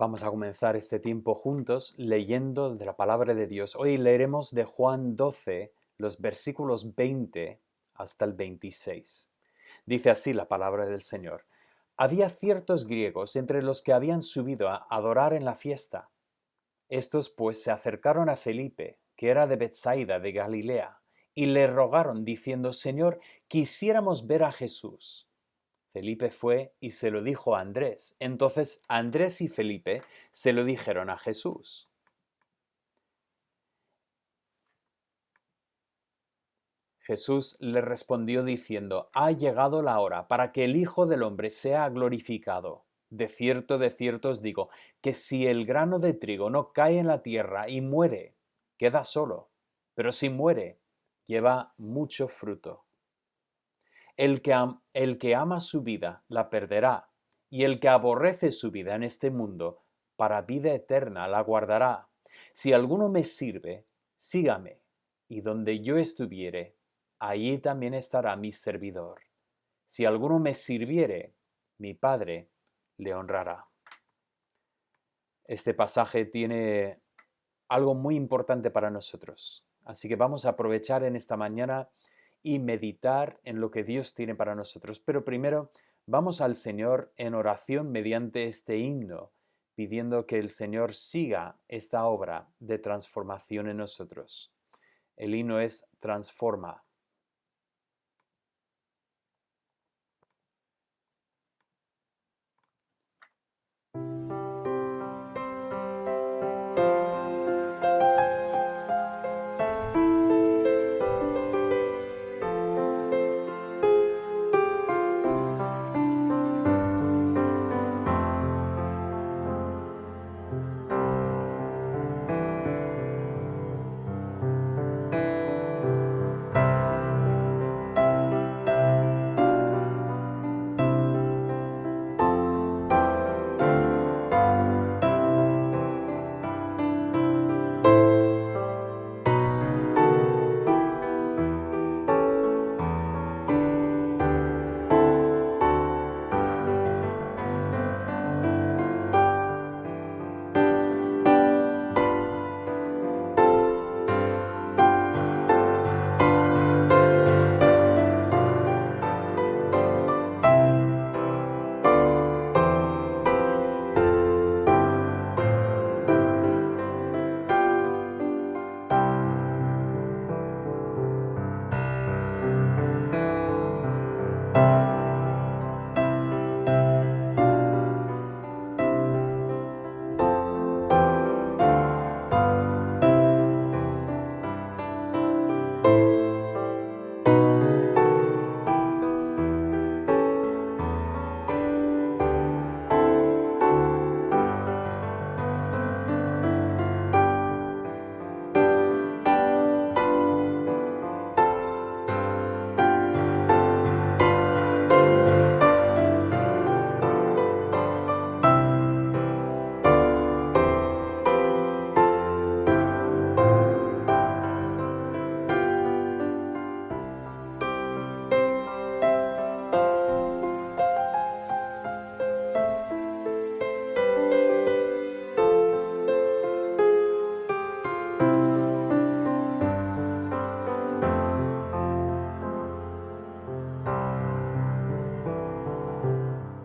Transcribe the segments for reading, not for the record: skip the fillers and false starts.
Vamos a comenzar este tiempo juntos leyendo de la palabra de Dios. Hoy leeremos de Juan 12, los versículos 20 hasta el 26. Dice así la palabra del Señor. Había ciertos griegos entre los que habían subido a adorar en la fiesta. Estos pues se acercaron a Felipe, que era de Betsaida de Galilea, y le rogaron diciendo, Señor, quisiéramos ver a Jesús. Felipe fue y se lo dijo a Andrés. Entonces Andrés y Felipe se lo dijeron a Jesús. Jesús le respondió diciendo, ha llegado la hora para que el Hijo del Hombre sea glorificado. De cierto os digo, que si el grano de trigo no cae en la tierra y muere, queda solo, pero si muere, lleva mucho fruto. El que ama su vida la perderá, y el que aborrece su vida en este mundo, para vida eterna la guardará. Si alguno me sirve, sígame, y donde yo estuviere, allí también estará mi servidor. Si alguno me sirviere, mi Padre le honrará. Este pasaje tiene algo muy importante para nosotros, así que vamos a aprovechar en esta mañana y meditar en lo que Dios tiene para nosotros. Pero primero vamos al Señor en oración mediante este himno, pidiendo que el Señor siga esta obra de transformación en nosotros. El himno es Transforma.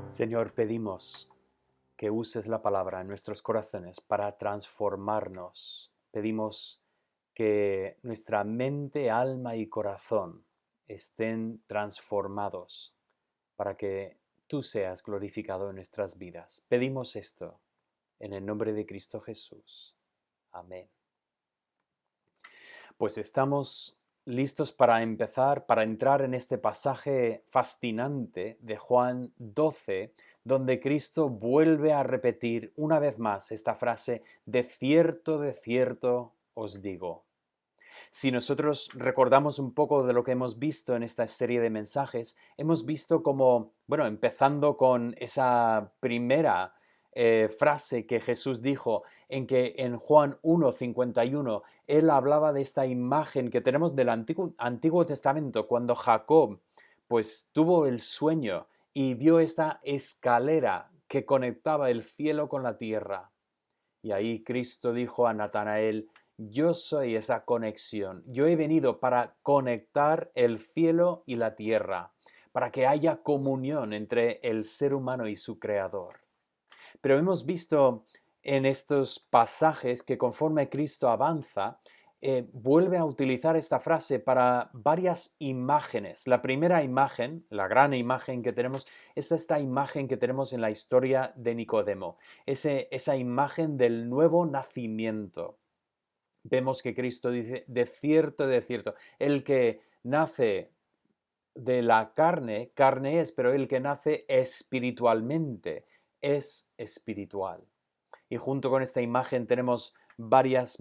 Señor, pedimos que uses la palabra en nuestros corazones para transformarnos. Pedimos que nuestra mente, alma y corazón estén transformados para que tú seas glorificado en nuestras vidas. Pedimos esto en el nombre de Cristo Jesús. Amén. Pues estamos listos para empezar, para entrar en este pasaje fascinante de Juan 12, donde Cristo vuelve a repetir una vez más esta frase, de cierto os digo. Si nosotros recordamos un poco de lo que hemos visto en esta serie de mensajes, hemos visto como, bueno, empezando con esa primera frase que Jesús dijo, en que en Juan 1:51 él hablaba de esta imagen que tenemos del Antiguo Testamento, cuando Jacob pues tuvo el sueño y vio esta escalera que conectaba el cielo con la tierra. Y ahí Cristo dijo a Natanael, yo soy esa conexión. Yo he venido para conectar el cielo y la tierra, para que haya comunión entre el ser humano y su creador. Pero hemos visto en estos pasajes que conforme Cristo avanza, vuelve a utilizar esta frase para varias imágenes. La primera imagen, la gran imagen que tenemos, es esta imagen que tenemos en la historia de Nicodemo, esa imagen del nuevo nacimiento. Vemos que Cristo dice, de cierto, el que nace de la carne, carne es, pero el que nace espiritualmente es espiritual. Y junto con esta imagen tenemos varios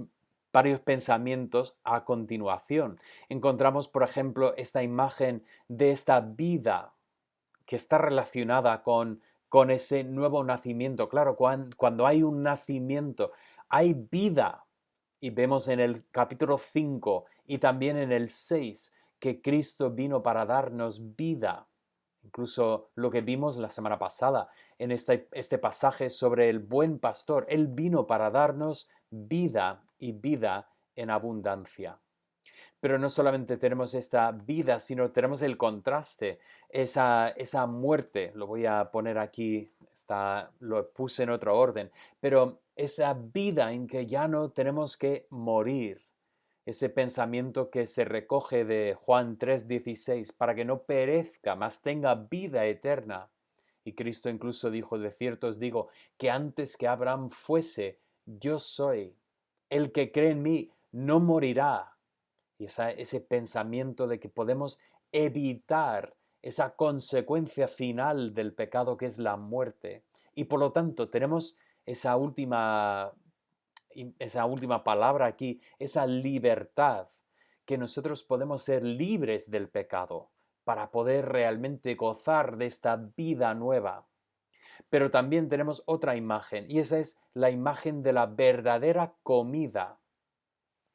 pensamientos a continuación. Encontramos, por ejemplo, esta imagen de esta vida que está relacionada con ese nuevo nacimiento. Claro, cuando hay un nacimiento, hay vida. Y vemos en el capítulo 5 y también en el 6 que Cristo vino para darnos vida. Incluso lo que vimos la semana pasada en este pasaje sobre el buen pastor. Él vino para darnos vida y vida en abundancia. Pero no solamente tenemos esta vida, sino tenemos el contraste, esa muerte. Lo voy a poner aquí, lo puse en otro orden, pero esa vida en que ya no tenemos que morir. Ese pensamiento que se recoge de Juan 3:16, para que no perezca, mas tenga vida eterna. Y Cristo incluso dijo, de cierto os digo, que antes que Abraham fuese, yo soy. El que cree en mí no morirá. Y ese pensamiento de que podemos evitar esa consecuencia final del pecado que es la muerte. Y por lo tanto tenemos esa última palabra aquí, esa libertad, que nosotros podemos ser libres del pecado para poder realmente gozar de esta vida nueva. Pero también tenemos otra imagen, y esa es la imagen de la verdadera comida.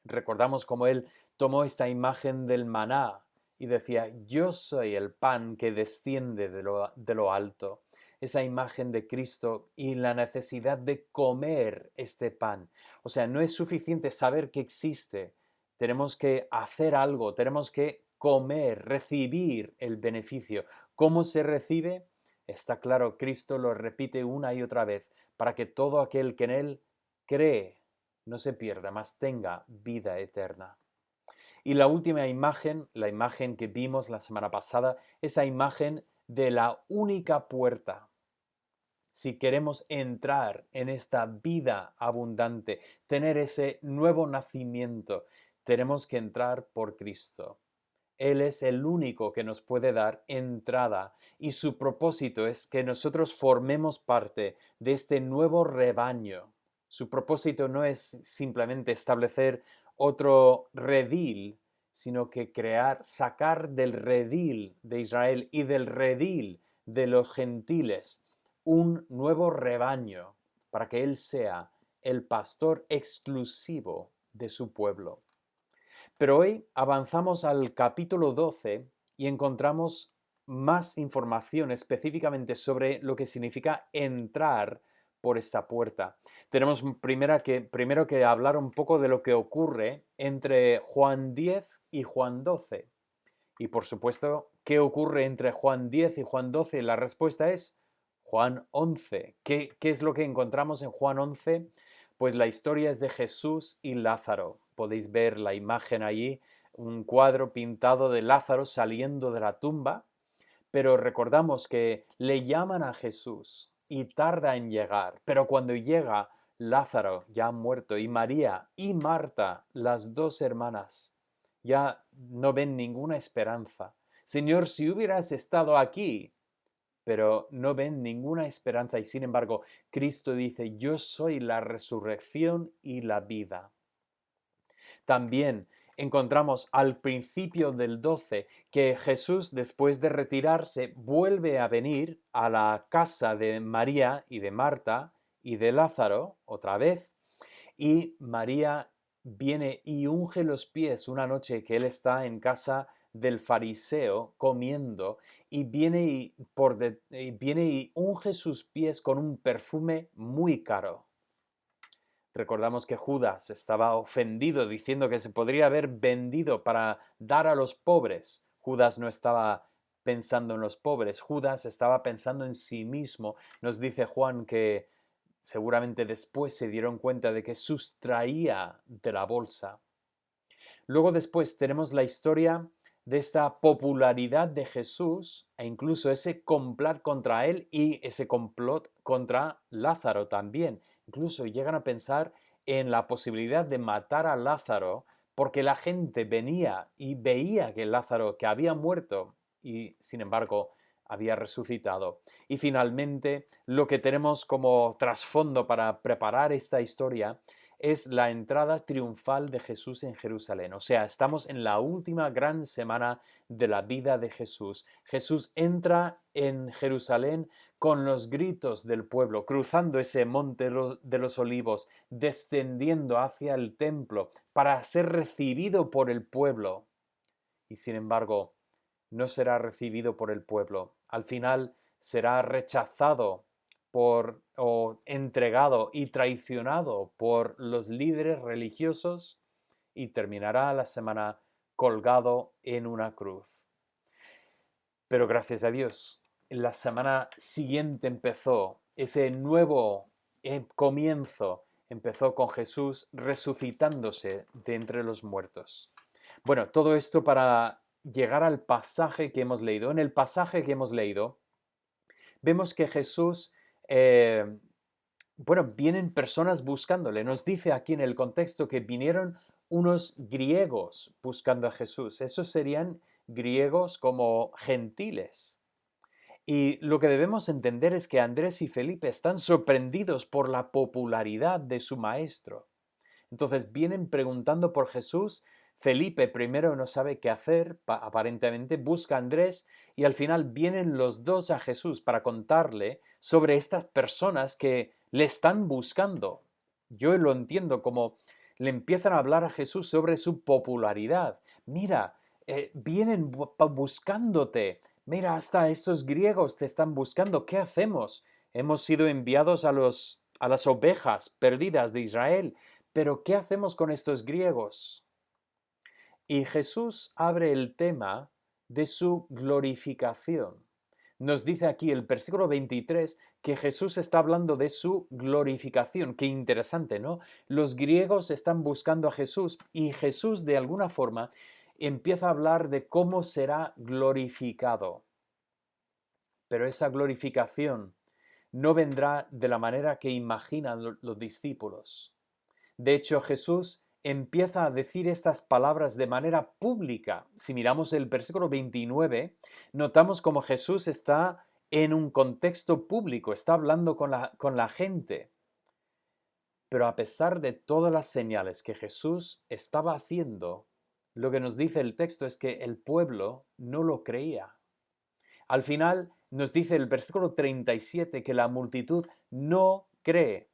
Recordamos cómo él tomó esta imagen del maná y decía, yo soy el pan que desciende de lo alto. Esa imagen de Cristo y la necesidad de comer este pan. O sea, no es suficiente saber que existe. Tenemos que hacer algo, tenemos que comer, recibir el beneficio. ¿Cómo se recibe? Está claro, Cristo lo repite una y otra vez, para que todo aquel que en Él cree no se pierda, mas tenga vida eterna. Y la última imagen, la imagen que vimos la semana pasada, esa imagen de la única puerta. Si queremos entrar en esta vida abundante, tener ese nuevo nacimiento, tenemos que entrar por Cristo. Él es el único que nos puede dar entrada y su propósito es que nosotros formemos parte de este nuevo rebaño. Su propósito no es simplemente establecer otro redil, sino que sacar del redil de Israel y del redil de los gentiles un nuevo rebaño para que Él sea el pastor exclusivo de su pueblo. Pero hoy avanzamos al capítulo 12 y encontramos más información específicamente sobre lo que significa entrar por esta puerta. Tenemos primero que hablar un poco de lo que ocurre entre Juan 10 y Juan 12. Y por supuesto, ¿qué ocurre entre Juan 10 y Juan 12? La respuesta es Juan 11. ¿Qué es lo que encontramos en Juan 11? Pues la historia es de Jesús y Lázaro. Podéis ver la imagen allí, un cuadro pintado de Lázaro saliendo de la tumba, pero recordamos que le llaman a Jesús y tarda en llegar, pero cuando llega, Lázaro ya ha muerto y María y Marta, las dos hermanas, ya no ven ninguna esperanza. Señor, si hubieras estado aquí, pero no ven ninguna esperanza y sin embargo Cristo dice, yo soy la resurrección y la vida. También encontramos al principio del 12 que Jesús, después de retirarse, vuelve a venir a la casa de María y de Marta y de Lázaro otra vez, y María viene y unge los pies una noche que él está en casa del fariseo comiendo, y viene y unge sus pies con un perfume muy caro. Recordamos que Judas estaba ofendido diciendo que se podría haber vendido para dar a los pobres. Judas no estaba pensando en los pobres, Judas estaba pensando en sí mismo. Nos dice Juan que seguramente después se dieron cuenta de que sustraía de la bolsa. Luego después tenemos la historia de esta popularidad de Jesús e incluso ese complot contra él y ese complot contra Lázaro también. Incluso llegan a pensar en la posibilidad de matar a Lázaro porque la gente venía y veía que Lázaro, que había muerto y sin embargo había resucitado. Y finalmente lo que tenemos como trasfondo para preparar esta historia es la entrada triunfal de Jesús en Jerusalén. O sea, estamos en la última gran semana de la vida de Jesús. Jesús entra en Jerusalén con los gritos del pueblo, cruzando ese monte de los olivos, descendiendo hacia el templo para ser recibido por el pueblo. Y sin embargo, no será recibido por el pueblo. Al final será rechazado o entregado y traicionado por los líderes religiosos y terminará la semana colgado en una cruz. Pero gracias a Dios, la semana siguiente empezó ese nuevo comienzo, empezó con Jesús resucitándose de entre los muertos. Bueno, todo esto para llegar al pasaje que hemos leído. En el pasaje que hemos leído, vemos que Jesús, vienen personas buscándole. Nos dice aquí en el contexto que vinieron unos griegos buscando a Jesús. Esos serían griegos como gentiles. Y lo que debemos entender es que Andrés y Felipe están sorprendidos por la popularidad de su maestro. Entonces vienen preguntando por Jesús. Felipe primero no sabe qué hacer, aparentemente busca a Andrés y al final vienen los dos a Jesús para contarle sobre estas personas que le están buscando. Yo lo entiendo como le empiezan a hablar a Jesús sobre su popularidad. Mira, vienen buscándote. Mira, hasta estos griegos te están buscando. ¿Qué hacemos? Hemos sido enviados a las ovejas perdidas de Israel. Pero ¿qué hacemos con estos griegos? Y Jesús abre el tema de su glorificación. Nos dice aquí el versículo 23 que Jesús está hablando de su glorificación. Qué interesante, ¿no? Los griegos están buscando a Jesús y Jesús de alguna forma empieza a hablar de cómo será glorificado. Pero esa glorificación no vendrá de la manera que imaginan los discípulos. De hecho, Jesús empieza a decir estas palabras de manera pública. Si miramos el versículo 29, notamos como Jesús está en un contexto público, está hablando con la gente. Pero a pesar de todas las señales que Jesús estaba haciendo, lo que nos dice el texto es que el pueblo no lo creía. Al final nos dice el versículo 37 que la multitud no cree.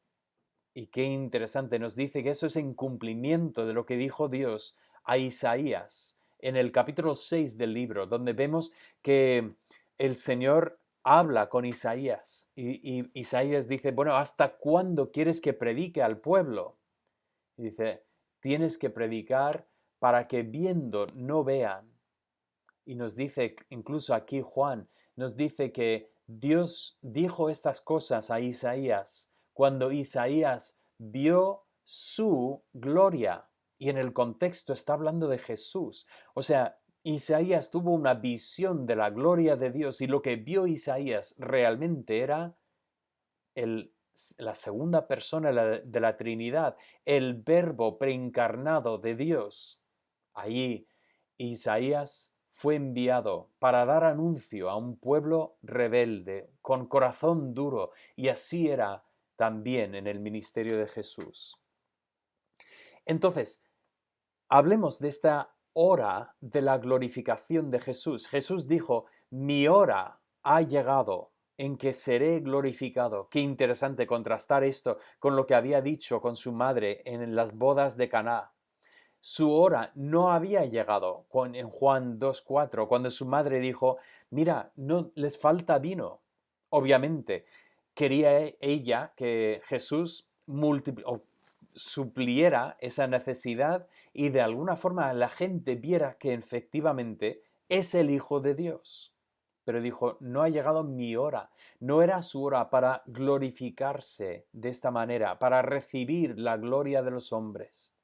Y qué interesante, nos dice que eso es en cumplimiento de lo que dijo Dios a Isaías en el capítulo 6 del libro, donde vemos que el Señor habla con Isaías y Isaías dice, bueno, ¿hasta cuándo quieres que predique al pueblo? Y dice, tienes que predicar para que viendo no vean. Y nos dice, incluso aquí Juan, nos dice que Dios dijo estas cosas a Isaías cuando Isaías vio su gloria. Y en el contexto está hablando de Jesús. O sea, Isaías tuvo una visión de la gloria de Dios y lo que vio Isaías realmente era la segunda persona de la Trinidad, el Verbo preencarnado de Dios. Allí Isaías fue enviado para dar anuncio a un pueblo rebelde, con corazón duro, y así era también en el ministerio de Jesús. Entonces, hablemos de esta hora de la glorificación de Jesús. Jesús dijo, mi hora ha llegado en que seré glorificado. Qué interesante contrastar esto con lo que había dicho con su madre en las bodas de Caná. Su hora no había llegado en Juan 2:4, cuando su madre dijo, mira, no les falta vino. Obviamente, quería ella que Jesús supliera esa necesidad y de alguna forma la gente viera que efectivamente es el Hijo de Dios. Pero dijo, no ha llegado mi hora, no era su hora para glorificarse de esta manera, para recibir la gloria de los hombres.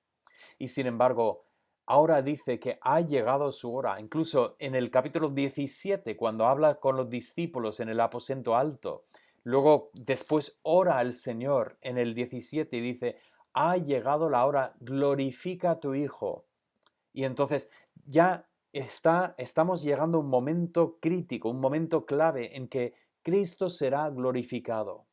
Y sin embargo, ahora dice que ha llegado su hora. Incluso en el capítulo 17, cuando habla con los discípulos en el aposento alto, luego después ora al Señor en el 17 y dice, ha llegado la hora, glorifica a tu Hijo. Y entonces ya estamos llegando a un momento crítico, un momento clave en que Cristo será glorificado.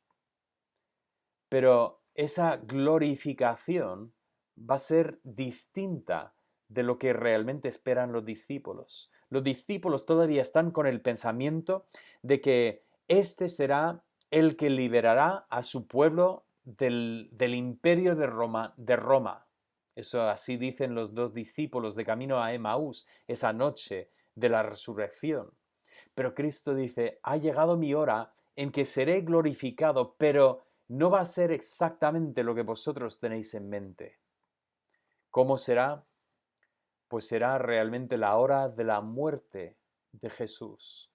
Pero esa glorificación va a ser distinta de lo que realmente esperan los discípulos. Los discípulos todavía están con el pensamiento de que este será el que liberará a su pueblo del imperio de Roma. Eso así dicen los dos discípulos de camino a Emaús esa noche de la resurrección. Pero Cristo dice, ha llegado mi hora en que seré glorificado, pero no va a ser exactamente lo que vosotros tenéis en mente. ¿Cómo será? Pues será realmente la hora de la muerte de Jesús.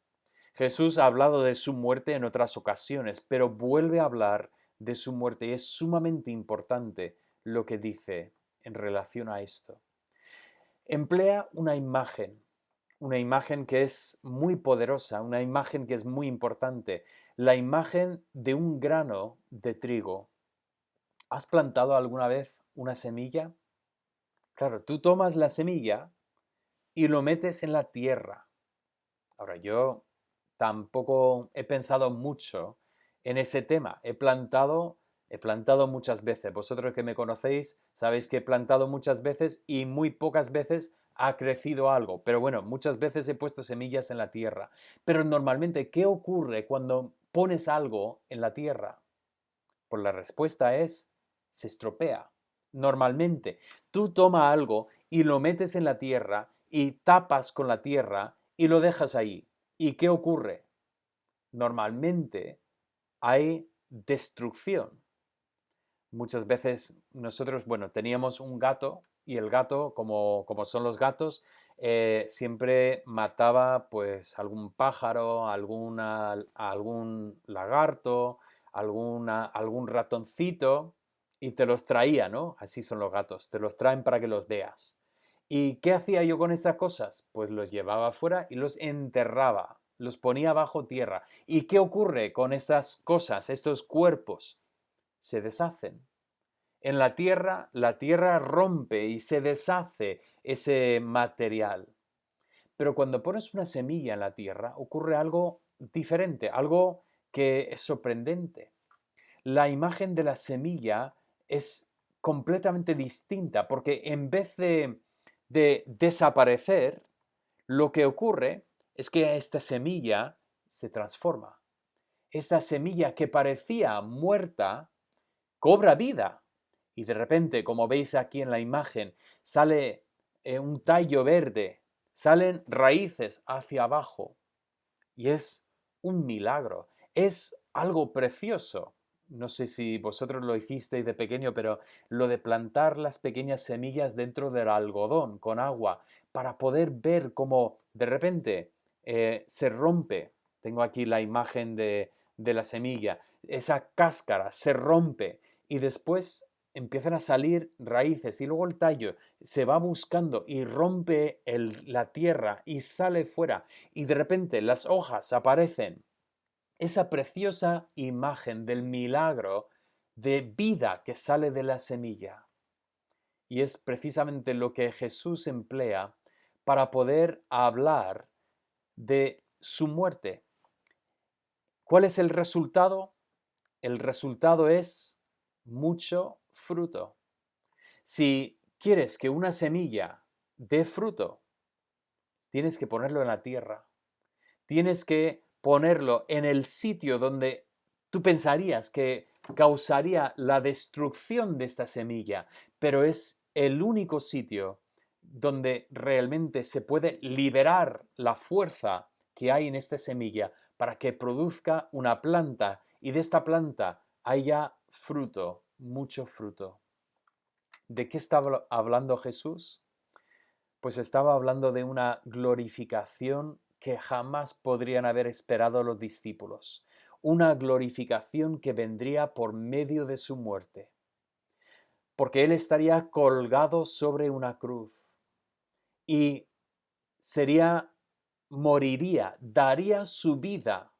Jesús ha hablado de su muerte en otras ocasiones, pero vuelve a hablar de su muerte y es sumamente importante lo que dice en relación a esto. Emplea una imagen que es muy poderosa, una imagen que es muy importante, la imagen de un grano de trigo. ¿Has plantado alguna vez una semilla? Claro, tú tomas la semilla y lo metes en la tierra. Ahora, yo tampoco he pensado mucho en ese tema. He plantado muchas veces. Vosotros que me conocéis sabéis que he plantado muchas veces y muy pocas veces ha crecido algo. Pero bueno, muchas veces he puesto semillas en la tierra. Pero normalmente, ¿qué ocurre cuando pones algo en la tierra? Pues la respuesta es, se estropea. Normalmente, tú tomas algo y lo metes en la tierra y tapas con la tierra y lo dejas ahí. ¿Y qué ocurre? Normalmente hay destrucción. Muchas veces nosotros, bueno, teníamos un gato y el gato, como son los gatos, siempre mataba pues algún pájaro, algún lagarto, algún ratoncito y te los traía, ¿no? Así son los gatos, te los traen para que los veas. ¿Y qué hacía yo con esas cosas? Pues los llevaba afuera y los enterraba, los ponía bajo tierra. ¿Y qué ocurre con esas cosas, estos cuerpos? Se deshacen. En la tierra rompe y se deshace ese material. Pero cuando pones una semilla en la tierra, ocurre algo diferente, algo que es sorprendente. La imagen de la semilla es completamente distinta, porque en vez de desaparecer, lo que ocurre es que esta semilla se transforma. Esta semilla que parecía muerta cobra vida. Y de repente, como veis aquí en la imagen, sale un tallo verde, salen raíces hacia abajo. Y es un milagro, es algo precioso. No sé si vosotros lo hicisteis de pequeño, pero lo de plantar las pequeñas semillas dentro del algodón con agua para poder ver cómo de repente se rompe. Tengo aquí la imagen de la semilla. Esa cáscara se rompe y después empiezan a salir raíces y luego el tallo se va buscando y rompe la tierra y sale fuera y de repente las hojas aparecen. Esa preciosa imagen del milagro de vida que sale de la semilla. Y es precisamente lo que Jesús emplea para poder hablar de su muerte. ¿Cuál es el resultado? El resultado es mucho fruto. Si quieres que una semilla dé fruto, tienes que ponerlo en la tierra. Tienes que ponerlo en el sitio donde tú pensarías que causaría la destrucción de esta semilla, pero es el único sitio donde realmente se puede liberar la fuerza que hay en esta semilla para que produzca una planta y de esta planta haya fruto, mucho fruto. ¿De qué estaba hablando Jesús? Pues estaba hablando de una glorificación que jamás podrían haber esperado los discípulos. Una glorificación que vendría por medio de su muerte. Porque Él estaría colgado sobre una cruz y moriría, daría su vida.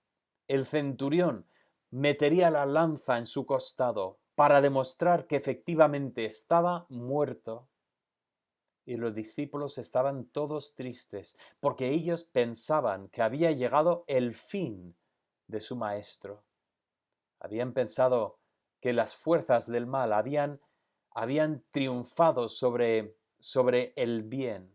El centurión metería la lanza en su costado para demostrar que efectivamente estaba muerto. Y los discípulos estaban todos tristes porque ellos pensaban que había llegado el fin de su maestro. Habían pensado que las fuerzas del mal habían triunfado sobre el bien.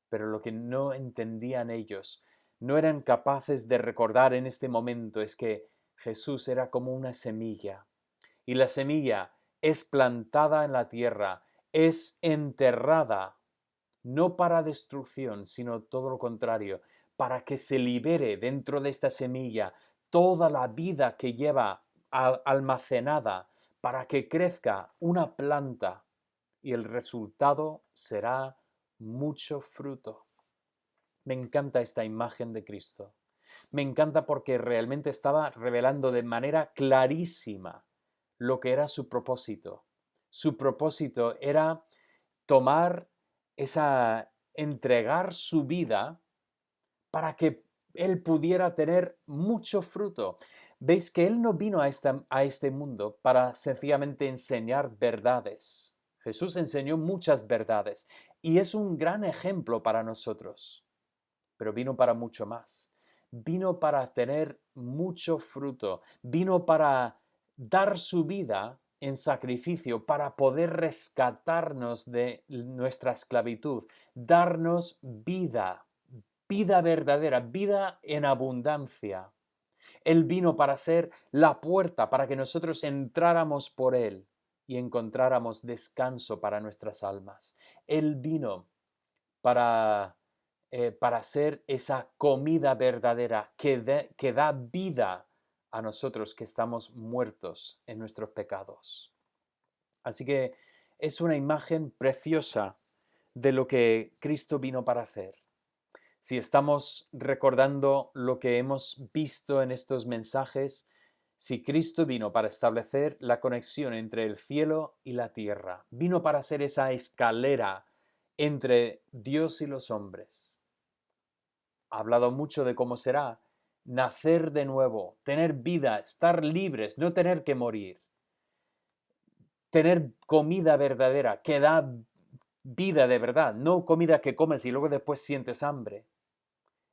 Pero lo que no entendían ellos, no eran capaces de recordar en este momento es que Jesús era como una semilla. Y la semilla es plantada en la tierra, es enterrada, no para destrucción, sino todo lo contrario, para que se libere dentro de esta semilla toda la vida que lleva almacenada, para que crezca una planta y el resultado será mucho fruto. Me encanta esta imagen de Cristo. Me encanta porque realmente estaba revelando de manera clarísima lo que era su propósito. Su propósito era entregar su vida para que él pudiera tener mucho fruto. Veis que él no vino a este mundo para sencillamente enseñar verdades. Jesús enseñó muchas verdades y es un gran ejemplo para nosotros, pero vino para mucho más. Vino para tener mucho fruto, vino para dar su vida en sacrificio, para poder rescatarnos de nuestra esclavitud, darnos vida, vida verdadera, vida en abundancia. Él vino para ser la puerta, para que nosotros entráramos por Él y encontráramos descanso para nuestras almas. Él vino para ser esa comida verdadera que da vida a nosotros que estamos muertos en nuestros pecados. Así que es una imagen preciosa de lo que Cristo vino para hacer. Si estamos recordando lo que hemos visto en estos mensajes, si Cristo vino para establecer la conexión entre el cielo y la tierra, vino para ser esa escalera entre Dios y los hombres. Ha hablado mucho de cómo será nacer de nuevo, tener vida, estar libres, no tener que morir, tener comida verdadera que da vida de verdad, no comida que comes y luego después sientes hambre.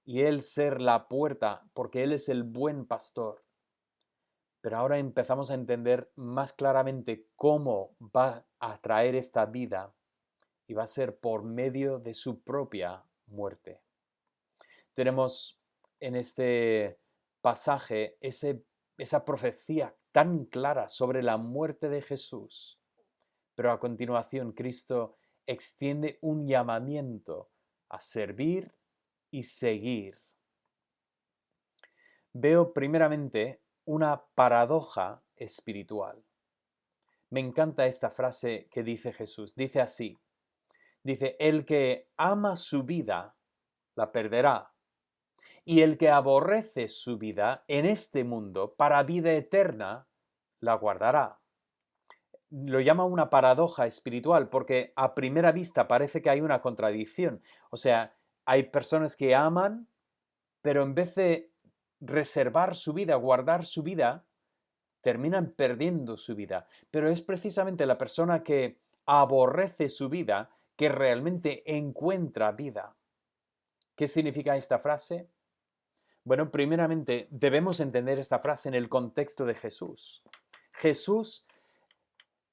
Y Él ser la puerta, porque Él es el buen pastor. Pero ahora empezamos a entender más claramente cómo va a traer esta vida y va a ser por medio de su propia muerte. Tenemos en este pasaje esa profecía tan clara sobre la muerte de Jesús, pero a continuación Cristo extiende un llamamiento a servir y seguir. Veo primeramente una paradoja espiritual. Me encanta esta frase que dice Jesús. Dice así, dice, el que ama su vida, la perderá. Y el que aborrece su vida en este mundo para vida eterna, la guardará. Lo llama una paradoja espiritual porque a primera vista parece que hay una contradicción. O sea, hay personas que aman, pero en vez de reservar su vida, guardar su vida, terminan perdiendo su vida. Pero es precisamente la persona que aborrece su vida que realmente encuentra vida. ¿Qué significa esta frase? Bueno, primeramente debemos entender esta frase en el contexto de Jesús. Jesús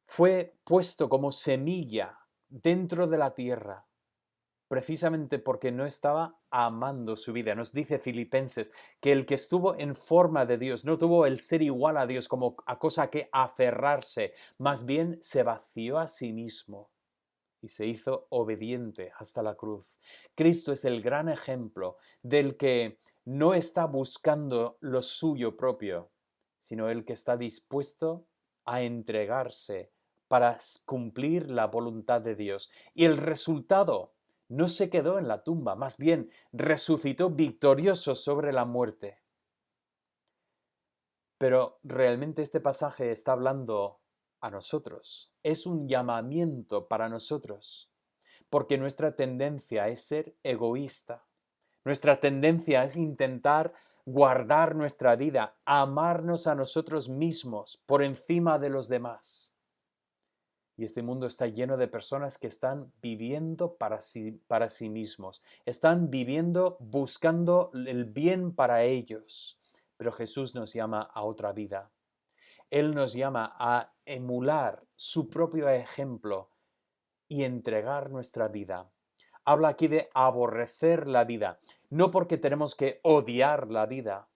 fue puesto como semilla dentro de la tierra, precisamente porque no estaba amando su vida. Nos dice Filipenses que el que estuvo en forma de Dios no tuvo el ser igual a Dios como a cosa que aferrarse, más bien se vació a sí mismo y se hizo obediente hasta la cruz. Cristo es el gran ejemplo del que no está buscando lo suyo propio, sino el que está dispuesto a entregarse para cumplir la voluntad de Dios. Y el resultado no se quedó en la tumba, más bien resucitó victorioso sobre la muerte. Pero realmente este pasaje está hablando a nosotros. Es un llamamiento para nosotros, porque nuestra tendencia es ser egoísta. Nuestra tendencia es intentar guardar nuestra vida, amarnos a nosotros mismos por encima de los demás. Y este mundo está lleno de personas que están viviendo para sí mismos, están viviendo buscando el bien para ellos. Pero Jesús nos llama a otra vida. Él nos llama a emular su propio ejemplo y entregar nuestra vida. Habla aquí de aborrecer la vida, no porque tenemos que odiar la vida,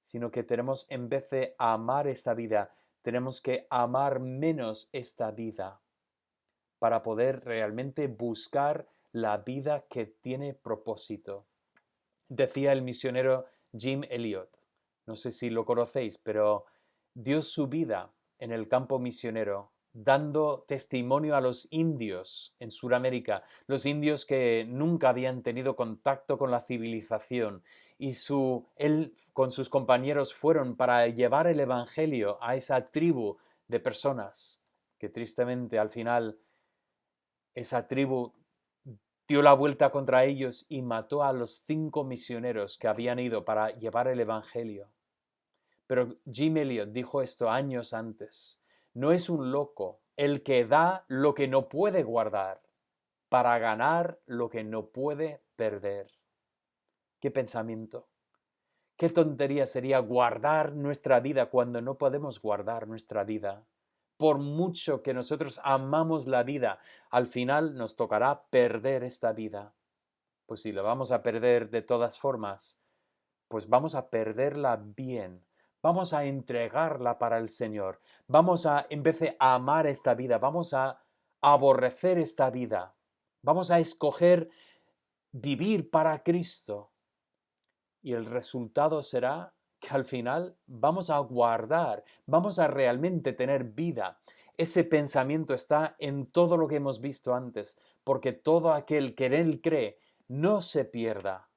sino que tenemos, en vez de amar esta vida, tenemos que amar menos esta vida para poder realmente buscar la vida que tiene propósito. Decía el misionero Jim Elliot, no sé si lo conocéis, pero dio su vida en el campo misionero, dando testimonio a los indios en Sudamérica, los indios que nunca habían tenido contacto con la civilización, y él con sus compañeros fueron para llevar el evangelio a esa tribu de personas que tristemente al final esa tribu dio la vuelta contra ellos y mató a los 5 misioneros que habían ido para llevar el evangelio. Pero Jim Elliot dijo esto años antes. No es un loco el que da lo que no puede guardar para ganar lo que no puede perder. ¿Qué pensamiento? ¿Qué tontería sería guardar nuestra vida cuando no podemos guardar nuestra vida? Por mucho que nosotros amamos la vida, al final nos tocará perder esta vida. Pues si la vamos a perder de todas formas, pues vamos a perderla bien. Vamos a entregarla para el Señor. Vamos a, en vez de amar esta vida, vamos a aborrecer esta vida. Vamos a escoger vivir para Cristo. Y el resultado será que al final vamos a guardar, vamos a realmente tener vida. Ese pensamiento está en todo lo que hemos visto antes, porque todo aquel que en él cree no se pierda,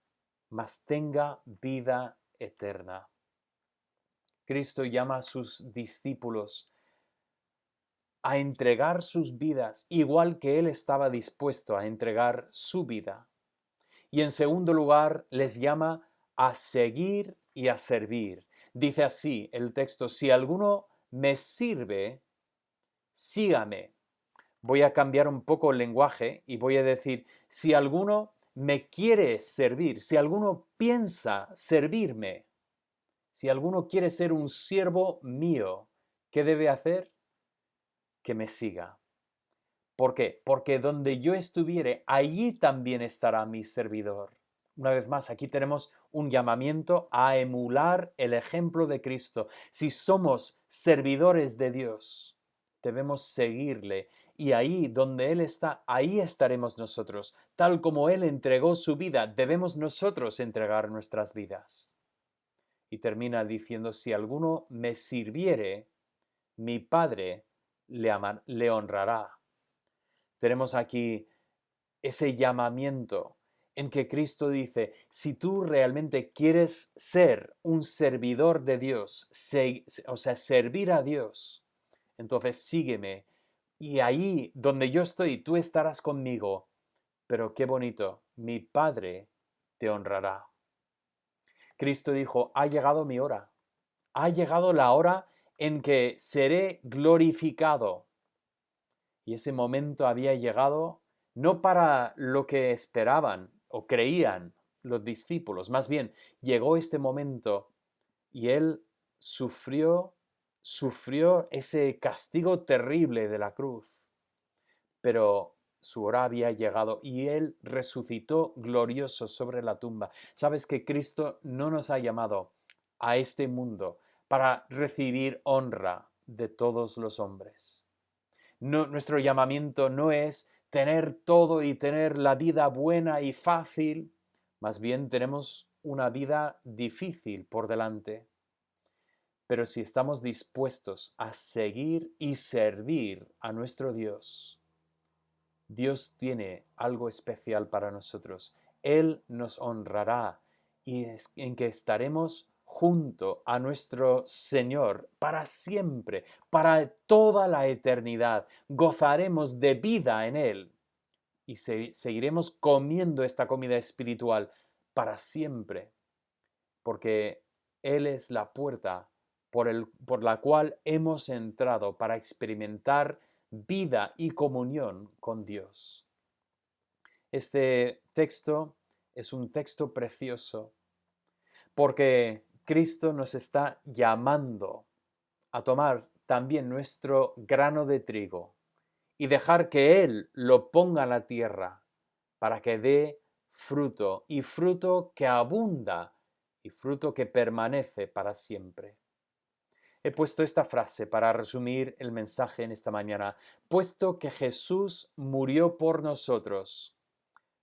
mas tenga vida eterna. Cristo llama a sus discípulos a entregar sus vidas, igual que Él estaba dispuesto a entregar su vida. Y en segundo lugar, les llama a seguir y a servir. Dice así el texto, si alguno me sirve, sígame. Voy a cambiar un poco el lenguaje y voy a decir, si alguno me quiere servir, si alguno piensa servirme, si alguno quiere ser un siervo mío, ¿qué debe hacer? Que me siga. ¿Por qué? Porque donde yo estuviere, allí también estará mi servidor. Una vez más, aquí tenemos un llamamiento a emular el ejemplo de Cristo. Si somos servidores de Dios, debemos seguirle. Y ahí donde Él está, ahí estaremos nosotros. Tal como Él entregó su vida, debemos nosotros entregar nuestras vidas. Y termina diciendo, si alguno me sirviere, mi Padre le honrará. Tenemos aquí ese llamamiento en que Cristo dice, si tú realmente quieres ser un servidor de Dios, o sea, servir a Dios, entonces sígueme y ahí donde yo estoy, tú estarás conmigo. Pero qué bonito, mi Padre te honrará. Cristo dijo, ha llegado mi hora, ha llegado la hora en que seré glorificado. Y ese momento había llegado no para lo que esperaban o creían los discípulos, más bien llegó este momento y él sufrió ese castigo terrible de la cruz. Pero su hora había llegado y él resucitó glorioso sobre la tumba. Sabes que Cristo no nos ha llamado a este mundo para recibir honra de todos los hombres. No, nuestro llamamiento no es tener todo y tener la vida buena y fácil. Más bien tenemos una vida difícil por delante. Pero si estamos dispuestos a seguir y servir a nuestro Dios, Dios tiene algo especial para nosotros. Él nos honrará y en que estaremos junto a nuestro Señor para siempre, para toda la eternidad. Gozaremos de vida en Él y seguiremos comiendo esta comida espiritual para siempre, porque Él es la puerta por la cual hemos entrado para experimentar vida y comunión con Dios. Este texto es un texto precioso porque Cristo nos está llamando a tomar también nuestro grano de trigo y dejar que Él lo ponga en la tierra para que dé fruto y fruto que abunda y fruto que permanece para siempre. He puesto esta frase para resumir el mensaje en esta mañana. Puesto que Jesús murió por nosotros,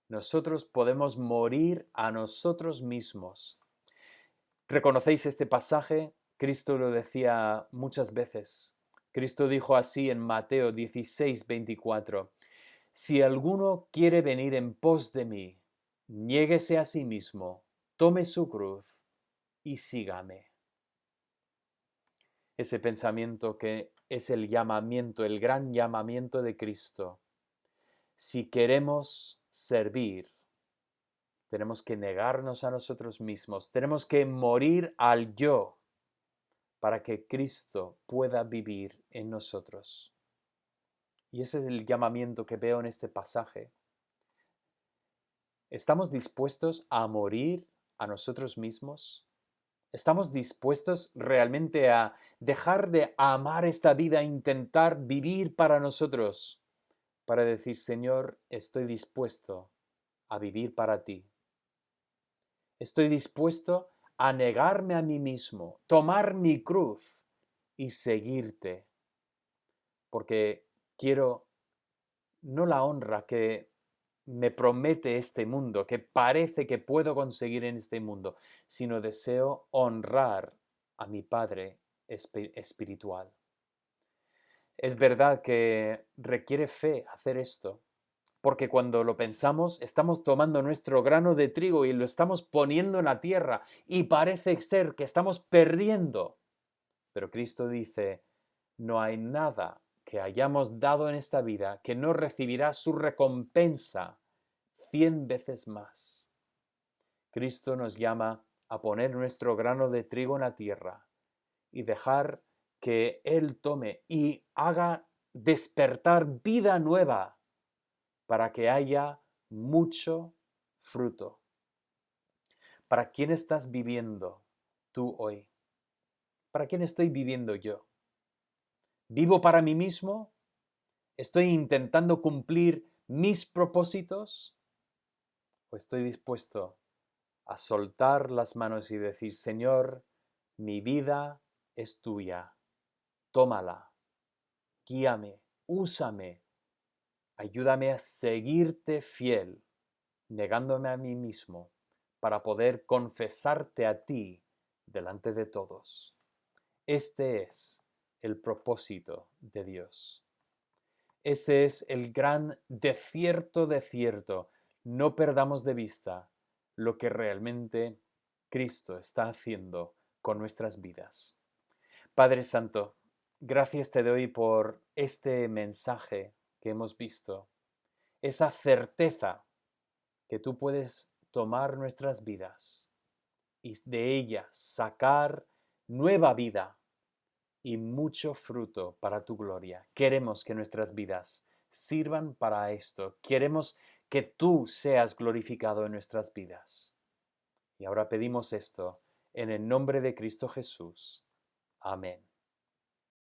nosotros podemos morir a nosotros mismos. ¿Reconocéis este pasaje? Cristo lo decía muchas veces. Cristo dijo así en Mateo 16:24. Si alguno quiere venir en pos de mí, niéguese a sí mismo, tome su cruz y sígame. Ese pensamiento que es el llamamiento, el gran llamamiento de Cristo. Si queremos servir, tenemos que negarnos a nosotros mismos, tenemos que morir al yo para que Cristo pueda vivir en nosotros. Y ese es el llamamiento que veo en este pasaje. ¿Estamos dispuestos a morir a nosotros mismos? ¿Estamos dispuestos realmente a dejar de amar esta vida, a intentar vivir para nosotros, para decir, Señor, estoy dispuesto a vivir para ti? Estoy dispuesto a negarme a mí mismo, tomar mi cruz y seguirte, porque quiero no la honra que me promete este mundo, que parece que puedo conseguir en este mundo, sino deseo honrar a mi Padre espiritual. Es verdad que requiere fe hacer esto, porque cuando lo pensamos, estamos tomando nuestro grano de trigo y lo estamos poniendo en la tierra y parece ser que estamos perdiendo. Pero Cristo dice, no hay nada que hayamos dado en esta vida que no recibirá su recompensa 100 veces más. Cristo nos llama a poner nuestro grano de trigo en la tierra y dejar que Él tome y haga despertar vida nueva para que haya mucho fruto. ¿Para quién estás viviendo tú hoy? ¿Para quién estoy viviendo yo? ¿Vivo para mí mismo? ¿Estoy intentando cumplir mis propósitos? ¿O estoy dispuesto a soltar las manos y decir, Señor, mi vida es tuya, tómala, guíame, úsame, ayúdame a seguirte fiel, negándome a mí mismo, para poder confesarte a ti delante de todos? Este es el propósito de Dios. Ese es el gran desierto. No perdamos de vista lo que realmente Cristo está haciendo con nuestras vidas. Padre Santo, gracias te doy por este mensaje que hemos visto, esa certeza que tú puedes tomar nuestras vidas y de ellas sacar nueva vida y mucho fruto para tu gloria. Queremos que nuestras vidas sirvan para esto. Queremos que tú seas glorificado en nuestras vidas. Y ahora pedimos esto en el nombre de Cristo Jesús. Amén.